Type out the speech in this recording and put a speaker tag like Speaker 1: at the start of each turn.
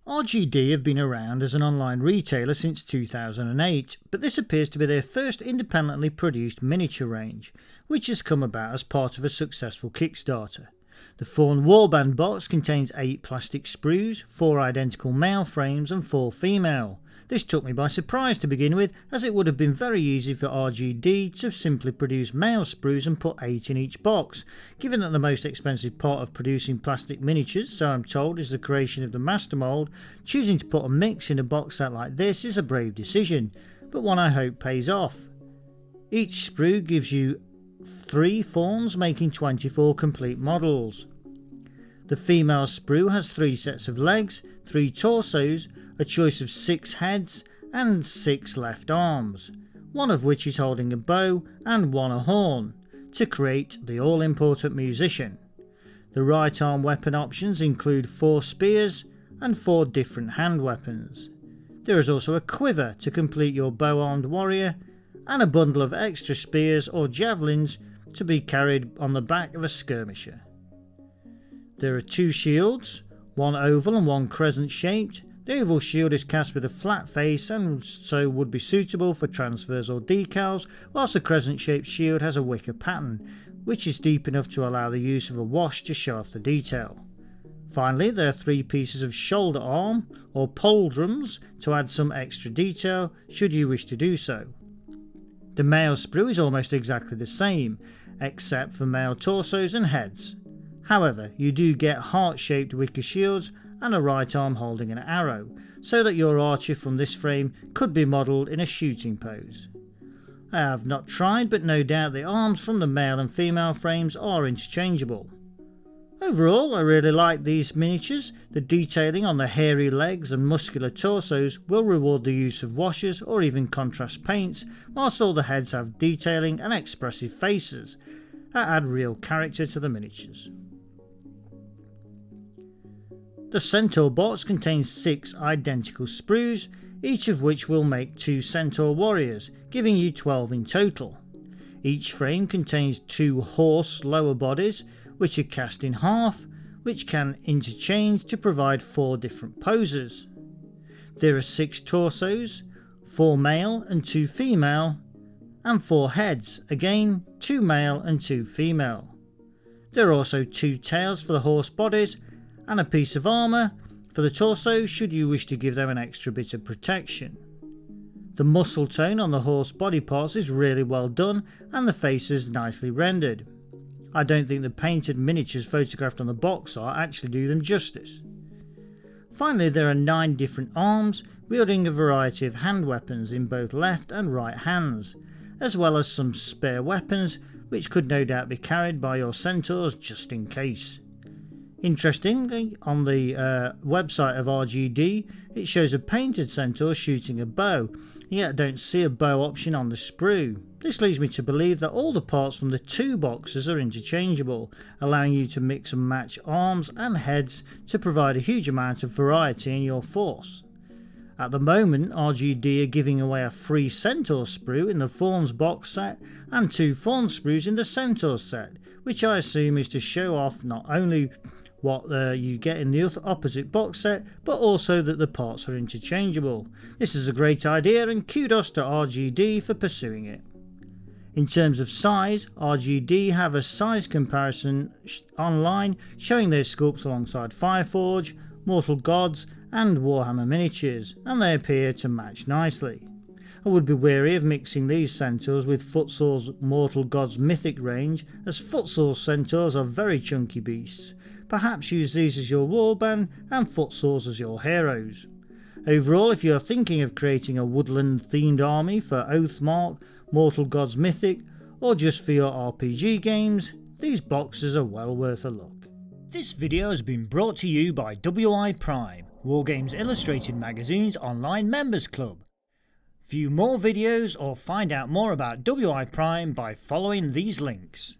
Speaker 1: RGD have been around as an online retailer since 2008, but this appears to be their first independently produced miniature range, which has come about as part of a successful Kickstarter. The Faun Warband box contains 8 plastic sprues, 4 identical male frames and 4 female. This took me by surprise to begin with, as it would have been very easy for RGD to simply produce male sprues and put 8 in each box. Given that the most expensive part of producing plastic miniatures, so I'm told, is the creation of the master mould, choosing to put a mix in a box set like this is a brave decision, but one I hope pays off. Each sprue gives you 3 fawns, making 24 complete models. The female sprue has 3 sets of legs, 3 torsos, a choice of 6 heads and 6 left arms, one of which is holding a bow and one a horn, to create the all-important musician. The right arm weapon options include 4 spears and 4 different hand weapons. There is also a quiver to complete your bow-armed warrior, and a bundle of extra spears or javelins to be carried on the back of a skirmisher. There are 2 shields, one oval and one crescent shaped. The oval shield is cast with a flat face and so would be suitable for transfers or decals, whilst the crescent shaped shield has a wicker pattern, which is deep enough to allow the use of a wash to show off the detail. Finally, there are 3 pieces of shoulder arm or pauldrons to add some extra detail should you wish to do so. The male sprue is almost exactly the same, except for male torsos and heads. However, you do get heart-shaped wicker shields and a right arm holding an arrow, so that your archer from this frame could be modelled in a shooting pose. I have not tried, but no doubt the arms from the male and female frames are interchangeable. Overall, I really like these miniatures. The detailing on the hairy legs and muscular torsos will reward the use of washes or even contrast paints, whilst all the heads have detailing and expressive faces that add real character to the miniatures. The Centaur box contains 6 identical sprues, each of which will make 2 Centaur warriors, giving you 12 in total. Each frame contains 2 horse lower bodies, which are cast in half, which can interchange to provide 4 different poses. There are 6 torsos, 4 male and 2 female, and 4 heads, again 2 male and 2 female. There are also 2 tails for the horse bodies, and a piece of armour for the torso should you wish to give them an extra bit of protection. The muscle tone on the horse body parts is really well done and the faces nicely rendered. I don't think the painted miniatures photographed on the box art actually do them justice. Finally, there are 9 different arms wielding a variety of hand weapons in both left and right hands, as well as some spare weapons which could no doubt be carried by your centaurs just in case. Interestingly, on the website of RGD, it shows a painted centaur shooting a bow, yet I don't see a bow option on the sprue. This leads me to believe that all the parts from the 2 boxes are interchangeable, allowing you to mix and match arms and heads to provide a huge amount of variety in your force. At the moment, RGD are giving away a free Centaur sprue in the Fawn's box set and 2 Fawn sprues in the Centaur set, which I assume is to show off not only what you get in the opposite box set, but also that the parts are interchangeable. This is a great idea and kudos to RGD for pursuing it. In terms of size, RGD have a size comparison online showing their sculpts alongside Fireforge, Mortal Gods and Warhammer miniatures, and they appear to match nicely. I would be wary of mixing these centaurs with Footsour's Mortal Gods mythic range, as Footsour's centaurs are very chunky beasts. Perhaps use these as your warband and Footsour's as your heroes. Overall, if you are thinking of creating a woodland themed army for Oathmark, Mortal Gods Mythic, or just for your RPG games, these boxes are well worth a look. This video has been brought to you by WI Prime, Wargames Illustrated Magazine's online members club. View more videos or find out more about WI Prime by following these links.